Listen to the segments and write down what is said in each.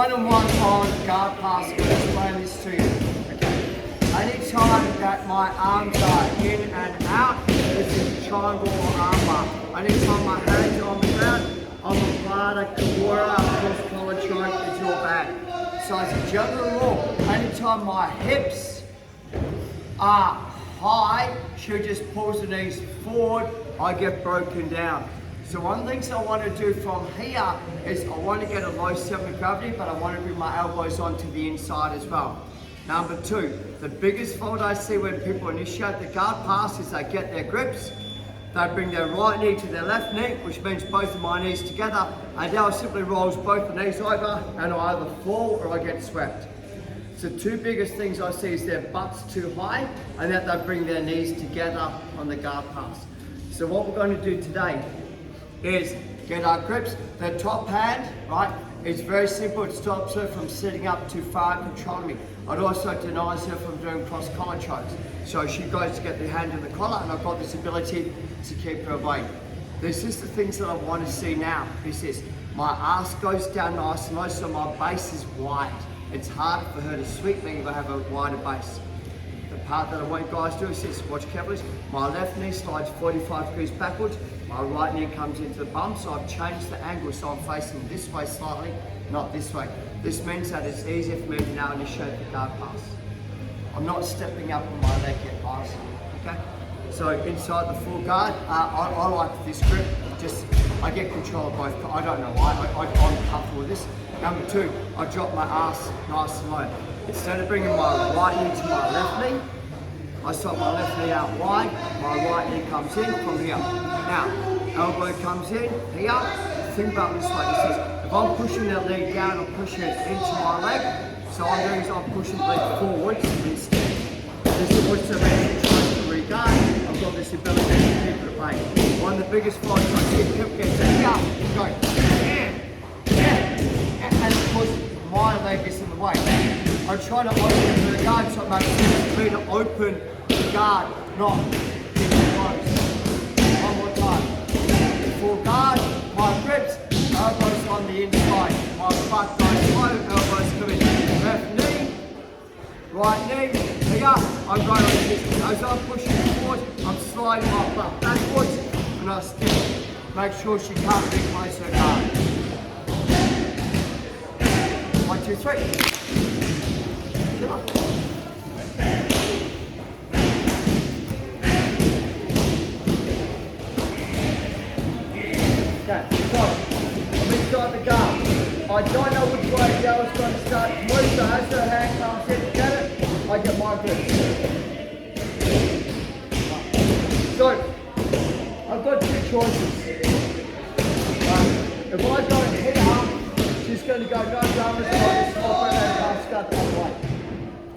one-on-one on guard pass, I'm going to explain this to you. Okay. Anytime that my arms are in and out, this is a triangle or arm bar. Anytime my hands are on the ground, I'm a Vata, Kawara, cross collar choke is your bag. So as a general rule, anytime my hips are high, she just pulls the knees forward, I get broken down. So one of the things I want to do from here is I want to get a low center of gravity, but I want to bring my elbows onto the inside as well. Number two, the biggest fault I see when people initiate the guard pass is they get their grips, they bring their right knee to their left knee, which means both of my knees together, and now simply rolls both the knees over and I either fall or I get swept. So two biggest things I see is their butts too high and that they bring their knees together on the guard pass. So what we're going to do today is get our grips. The top hand, right, is very simple. It stops her from sitting up too far and controlling me. It also denies her from doing cross collar chokes. So she goes to get the hand in the collar and I've got this ability to keep her away. This is the things that I want to see now. This is my ass goes down nice and low, so my base is wide. It's hard for her to sweep me if I have a wider base. The part that I want you guys to do is this, watch carefully. My left knee slides 45 degrees backwards, my right knee comes into the bum, so I've changed the angle so I'm facing this way slightly, not this way. This means that it's easier for me to now initiate the guard pass. I'm not stepping up on my leg yet, guys, okay? So inside the full guard, I like this grip, I get control of both, I don't know why, I'm comfortable with this. Number two, I drop my ass nice and low. Instead of bringing my right knee to my left knee, I swap my left knee out wide, my right knee comes in from here. Now, elbow comes in here, think about this like this is, if I'm pushing that leg down, I'm pushing it into my leg, so I'm doing is I'm pushing the leg forwards instead. This is what's the man trying to regard. I've got this ability to keep it away. One of the biggest faults I see people get here, go, and of course my leg is in the way. I'm trying to open the guard so it makes sense for me to open the guard, not keep it closed. One more time. Full guard, my grips, elbows on the inside. My butt goes low, elbows come in. Left knee, right knee, here, I'm going on this. As I'm pushing forward, I'm sliding my butt backwards and I stick. Make sure she can't replace her guard. 1, 2, 3. Okay, so I'm inside the guard. I don't know which way the other's going to start to move, so as her hand comes in to get it, I get my grip. So, I've got two choices. If I don't hit her, she's going to go no dramas, I stop her and I'll start the other way.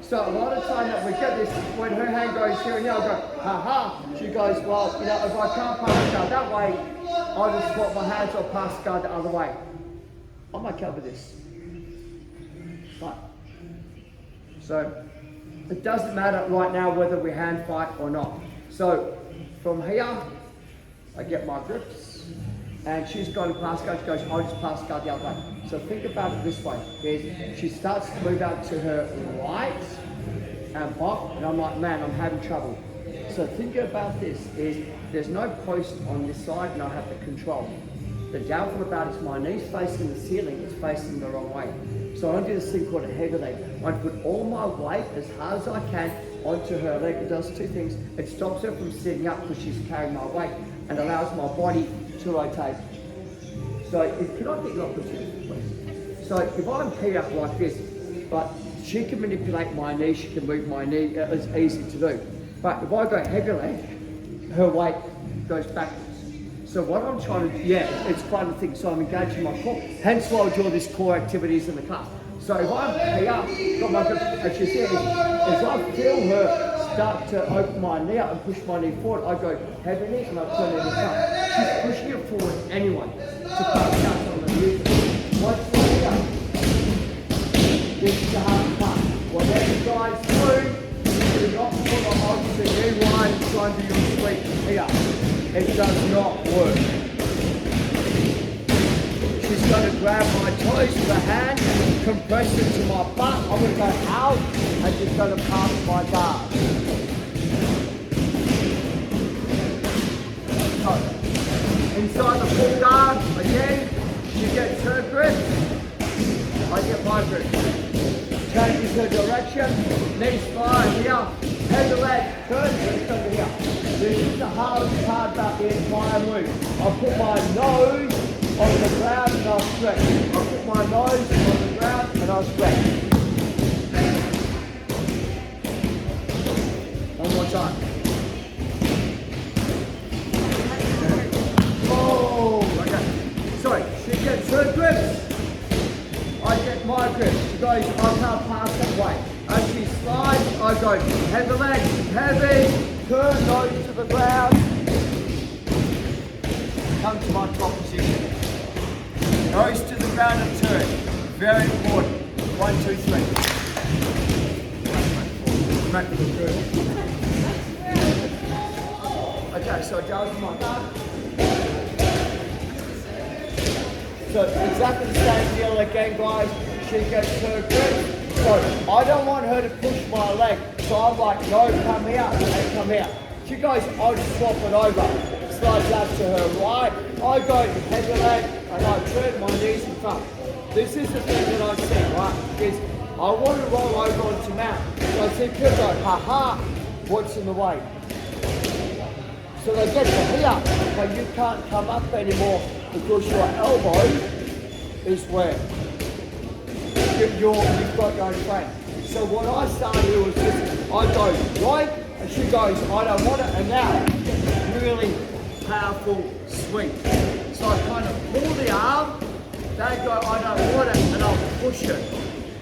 So a lot of time that we get this, when her hand goes here and here, I'll go, ha. She goes, well, you know, if I can't pass guard that way, I'll just swap my hands or pass guard the other way. I'm okay with this. Right. So it doesn't matter right now whether we hand fight or not. So from here, I get my grips, and she's going to pass guard. She goes, I'll just pass guard the other way. So think about it this way. She starts to move out to her right and pop, and I'm like, man, I'm having trouble. So think about this, is there's no post on this side and I have to control. The downfall about it is my knees facing the ceiling, it's facing the wrong way. So I do this thing called a heavy leg. I put all my weight as hard as I can onto her leg. It does two things. It stops her from sitting up because she's carrying my weight and allows my body to rotate. So can I get your opportunity, please? So if I'm here like this, but she can manipulate my knee, she can move my knee, it's easy to do. But if I go heavy leg, her weight goes backwards. So what I'm trying to do, it's quite a thing. So I'm engaging my core, hence why I do all these core activities in the class. So if I'm here, got my grip, and she says, as I feel her start to open my knee up and push my knee forward, I go heavy knee and I turn it up. She's pushing it forward anyway to pass out on the knee. Once we're here, this is the hard part. Whatever you guys do, do not put a hold to the knee line and try and do your sweep here. It does not work. She's going to grab my toes with her hand, compressor to my butt. I'm going to go out and just going to pass my guard. So, inside the full guard, again, she gets her grip, I get my grip. Changes her direction, knees fly here, head the leg, turn, and over here. This is the hardest part about the entire move. I put my nose on the ground and I'll stretch. I put my nose on the ground and I'll stretch. One more time. Oh, okay. Sorry, she gets her grip. I get my grip. She goes, I can't pass that way. As she slides, I go, heavy leg, heavy, turn nose to the ground. Come to my top position. Nose to the ground and turn. Very important. 1, 2, 3. Okay, so it goes to my guard. So exactly the same deal again, guys. She gets her grip. So I don't want her to push my leg. So I'm like, no, come here and come here. She goes, I'll just swap it over. Slides out to her right. I go heavy leg and I turn my knees in front. This is the thing that I see, right? Is I want to roll over onto mount. So I see people go, ha, what's in the way? So they get to here, but you can't come up anymore because your elbow is where you've got your own frame. So what I started to do was just, I go right, and she goes, I don't want it, and now really powerful sweep. So I kind of pull the arm, they go, I don't want it, and I'll push it.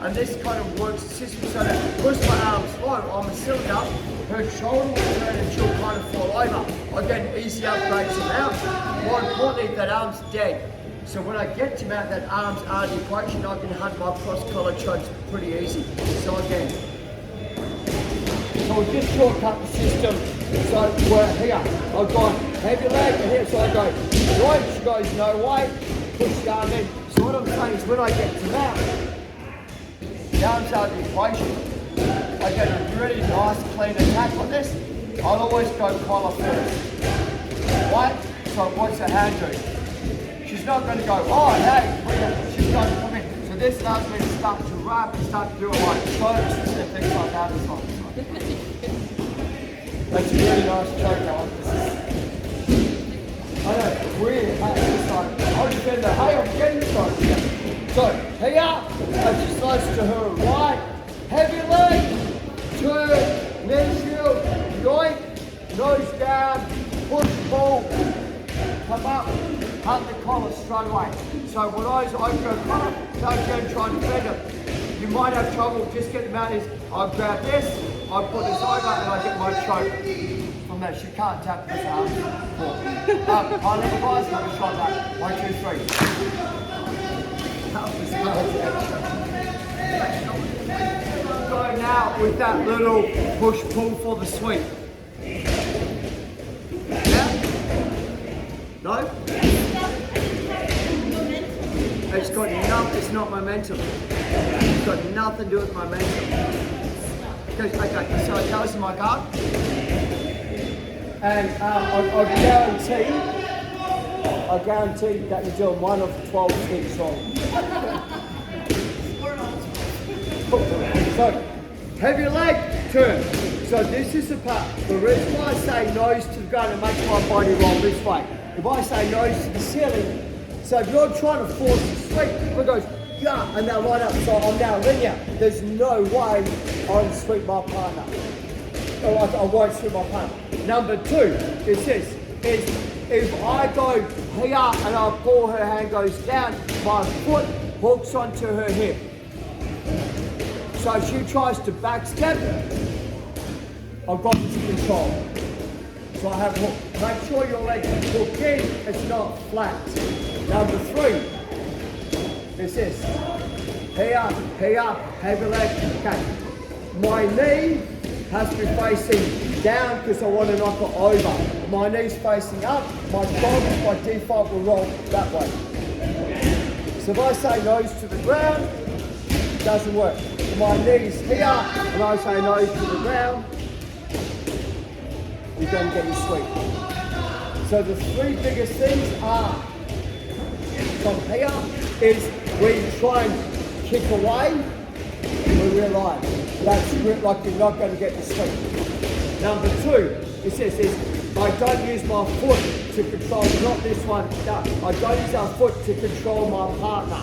And this kind of works the system so that push my arms low, I'm a cylinder, her shoulder will turn and she'll kind of fall over. I get an easy upgrade to mount. More importantly, that arm's dead. So when I get to mount, that arm's out of the equation, I can hunt my cross collar chokes pretty easy. So again, so we just shortcut the system. So we're here, I've got heavy leg and here, so I go right, she goes no way, push the arm in. So what I'm saying is when I get to mount, the arm's out of the equation. I get a really nice clean attack on this. I'll always go collar first. Right? So what's the hand do? She's not going to go, oh hey, she's going to come in. So this allows me to start to wrap and start to do it like chokes and things like that as well. That's a really nice choke now. I know, really hate this side. I'll defend the hey, I'm getting this side. So here, and she slides to her right, heavy leg, turn, knee shield, yoink, nose down, push, pull, come up, hunt the collar straight away. So when I go collar, don't go and try and defend it. You might have trouble, just get the mount is, I grab this, I put this over and I get my choke. From that, she can't tap this arm. High level guys, have a shot that. 1, 2, 3. Go now with that little push-pull for the sweep. Yeah? No? It's got nothing, it's not momentum. It's got nothing to do with momentum. Okay, so it goes in my guard. And I guarantee that you're doing one of the 12 things wrong. So, have your leg turn. So this is the part. The reason why I say nose to the ground, it makes my body roll this way. If I say nose to the ceiling, so if you're trying to force the sweep, it goes, yeah, and now line up. So I'm now linear. There's no way I'll sweep my partner. Or I won't sweep my partner. Number 2 is this, is if I go here and I pull, her hand goes down, my foot hooks onto her hip. So if she tries to backstep, I've got this control. So I have hook. Make sure your leg is hooked in, it's not flat. Number 3 is this. Here, have your leg, okay. My knee has to be facing down because I want to knock it over. My knee's facing up, my shoulders by default will roll that way. So if I say nose to the ground, doesn't work. My knees here, and I say nose to the ground, you're going to get your sweep. So the three biggest things are, from here, is we try and kick away, we realise that's like you're not going to get the sweep. Number two, it says is, I don't use my foot to control, not this one, no. I don't use our foot to control my partner.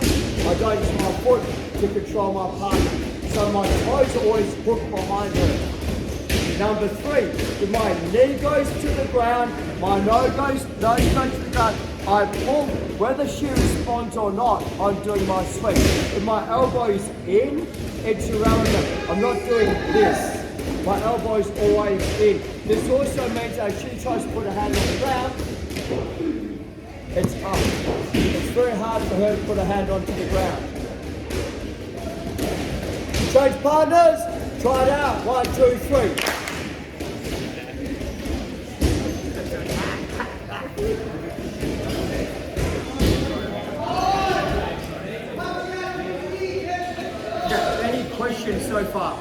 I don't use my foot to control my partner. So my toes are always hooked behind her. Number three, if my knee goes to the ground, my nose goes to the ground, I pull, whether she responds or not, I'm doing my sweep. If my elbow's in, it's irrelevant. I'm not doing this. My elbow's always in. This also means that if she tries to put her hand on the ground, it's up. It's very hard for her to put her hand onto the ground. Change partners, try it out. 1, 2, 3. Any questions so far?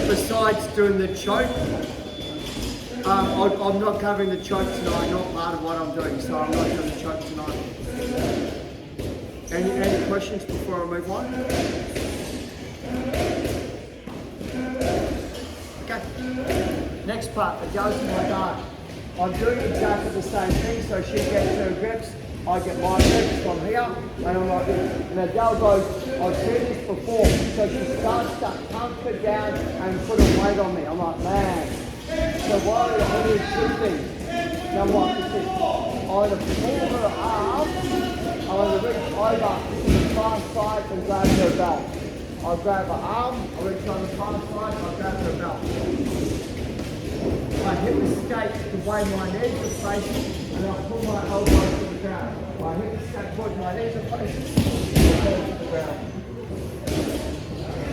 Besides doing the choke, I'm not covering the choke tonight, not part of what I'm doing, so I'm not doing the choke tonight. Any questions before I move on? Okay. Next part, it goes to my dart. I'm doing exactly the same thing, so she gets her grips, I get my grips from here, and I'm like this. And the girl goes, I've seen this before, so she starts to pump her down and put a weight on me. I'm like, man. So what I do two things. Number one, is this. I'm going to pull her arm, I'm going to reach over to the far side and grab her belt. I'll grab her arm, I'll reach on the far side, I'll grab her belt. I hip escape the way my knees are facing, and I pull my elbows to the ground. I hip escape towards my knees are facing, and I pull to the ground.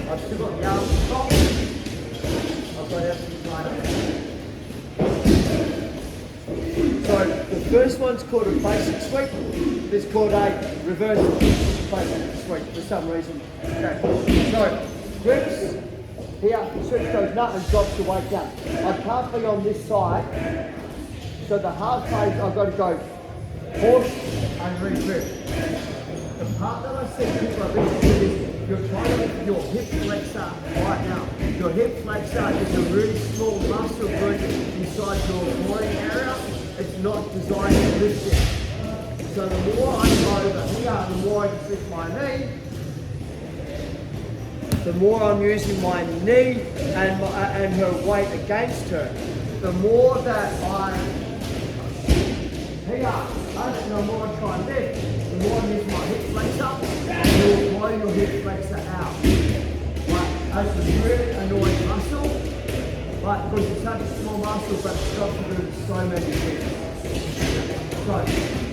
I've still got the arms to top. I've got everything lined up. So the first one's called a basic sweep. It's called a reverse basic sweep for some reason. Okay. So grips. Here, switch goes nut and drops the weight down. I can't be on this side, so the hard phase I've got to go push and re-grip. The part that I see people are interested in, you're trying to lift your hip flexor right now. Your hip flexor is a really small muscle group inside your groin area. It's not designed to lift it. So the more I go over here, the more I lift my knee, the more I'm using my knee and her weight against her, the more that I here, and the more I try and lift, the more I use my hip flexor, and you'll blow your hip flexor out. Right? That's a really annoying muscle, but because it's such a small muscle, but it stops you doing so many things. So,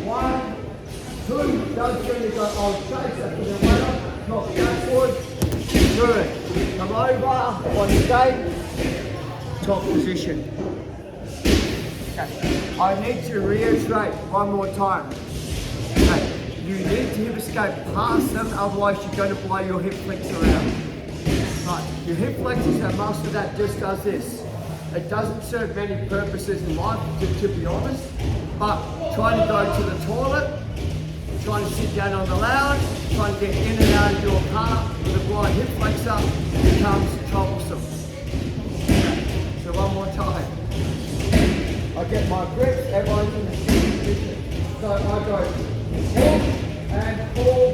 1, 2, don't really go, I'll chase it for the weight, not backward. Good. Come over on stage, top position. Okay. I need to reiterate one more time. Okay. You need to hip escape past them, otherwise you're going to blow your hip flexor out. Right. Your hip flexor is a muscle that just does this. It doesn't serve many purposes in life, to be honest, but trying to go to the toilet, trying to sit down on the lounge, trying to get in and out of your car with a blind hip flexor becomes troublesome. So one more time. I get my grips, everyone's in the same position. So I go pull and pull,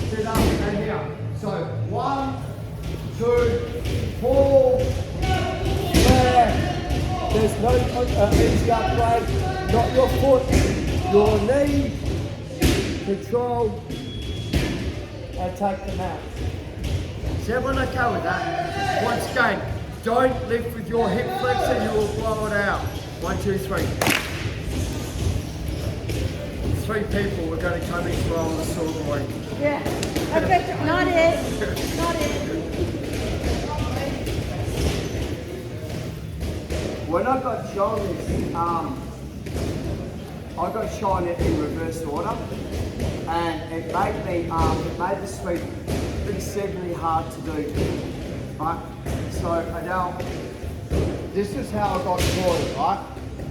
sit up and here. So 1, 2, pull, there. There's no easy upgrade, not your foot, your knee, control, and take them out. Is everyone okay with that? Once again, don't lift with your hip flexor, you will blow it out. 1, 2, 3. 3 people are going to come in on the sawboard. Yeah. Okay, not it. Not it. When I got shown this, I got shown it in reverse order, and it made the sweep exceedingly hard to do. Right? So now, this is how I got taught it, right?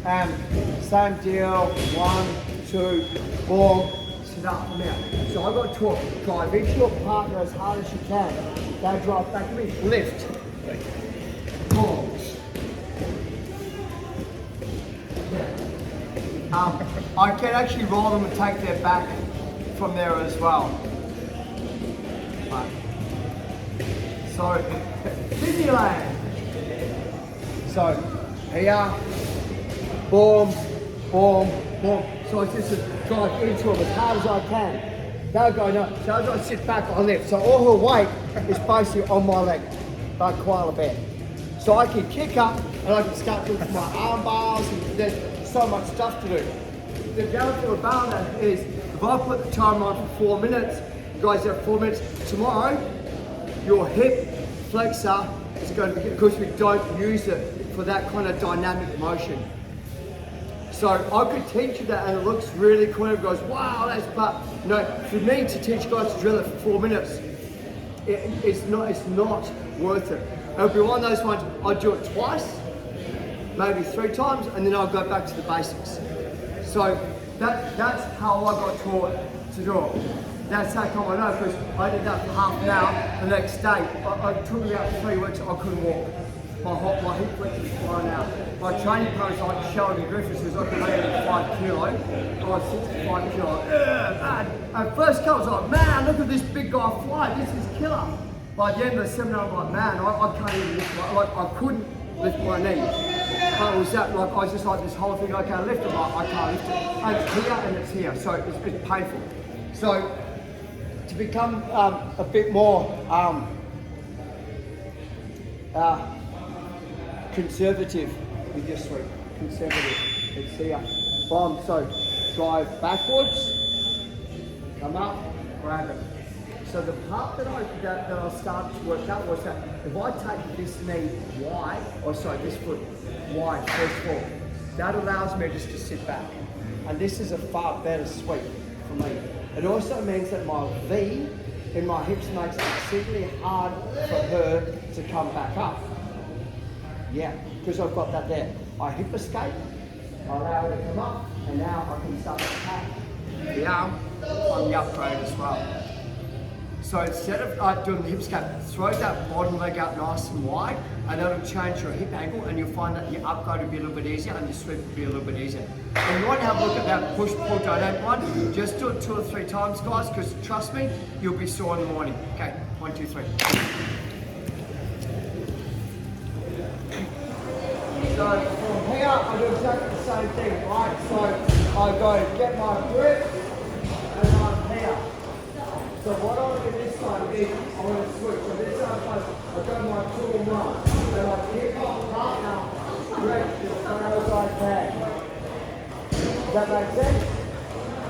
And same deal, 1, 2, boom, sit up from out. So I got taught, try and reach your partner as hard as you can. They drive back to me, lift, boom. I can actually roll them and take their back from there as well. Right. So, Disneyland. So, here, boom, boom, boom. So I just drive into them as hard as I can. They'll go, no. So as I sit back, I lift. So all her weight is basically on my leg, like koala bear. So I can kick up and I can start looking for my arm bars, and there's so much stuff to do. The reality about that is, if I put the time on for 4 minutes, you guys have 4 minutes. Tomorrow, your hip flexor is going to be, because we don't use it for that kind of dynamic motion. So I could teach you that and it looks really cool. It goes, wow, that's, but no, for me to teach guys to drill it for 4 minutes, it's not worth it. It'll be one of those ones, I'll do it twice, maybe 3 times, and then I'll go back to the basics. So that's how I got taught to do it. That's how come I know, because I did that for half an hour the next day. It took me about 3 weeks, I couldn't walk. My hip flexor was flying out. My training coach like Sheldon Griffiths, who's like 85 kilo, I was 65 kilo. Man. At first I was like, man, look at this big guy fly, this is killer. By the end of the seminar, I'm like, man, I can't even lift I couldn't lift my knee. But it was that, like, I was just like this whole thing, I can't lift it, I can't lift it. And it's here and it's here, so it's painful. So, to become a bit more conservative with your sweep, conservative, it's here. Bomb, so drive backwards, come up, grab it. So the part that I started to work out was that if I take this knee wide, this foot wide, first of all, that allows me just to sit back. And this is a far better sweep for me. It also means that my V in my hips makes it exceedingly hard for her to come back up. Yeah, because I've got that there. I hip escape, I allow her to come up, and now I can start to attack the arm on the upgrade as well. So instead of doing the hip escape, throw that bottom leg out nice and wide, and that'll change your hip angle, and you'll find that your upgrade will be a little bit easier, and your sweep will be a little bit easier. And you want to have a look at that push-pull dynamic one. Just do it 2 or 3 times, guys, because trust me, you'll be sore in the morning. Okay, 1, 2, 3. So from here, I do exactly the same thing, right? So I go get my grip, and I'm here. So what I want to do this time is, I want to switch. So this time I go my 2 and 1, and I kick off partner, stretch as far as I can. Does that make sense?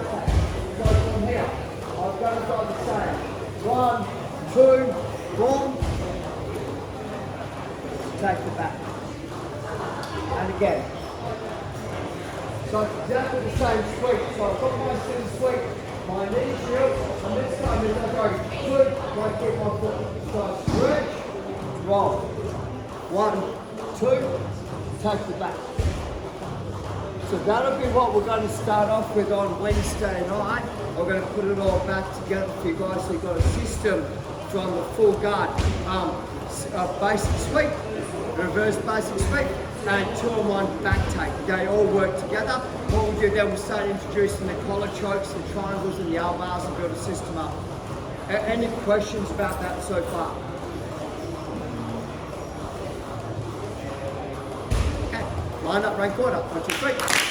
Okay. So from here, I'm going to go the same. 1, 2, boom. Take the back. And again. So it's exactly the same sweep. So I've got my chin sweep, my knee shield, and this time is I go good, I kick my foot. So I stretch, roll. 1, 2, take the back. So that'll be what we're going to start off with on Wednesday night. We're going to put it all back together for you guys so you've got a system from the full guard. Basic sweep, reverse basic sweep, and 2 and 1 back take. They all work together. What we'll do then, we'll start introducing the collar chokes, the triangles and the L bars and build a system up. Any questions about that so far? Okay, line up, rank order, 1, 2, 3.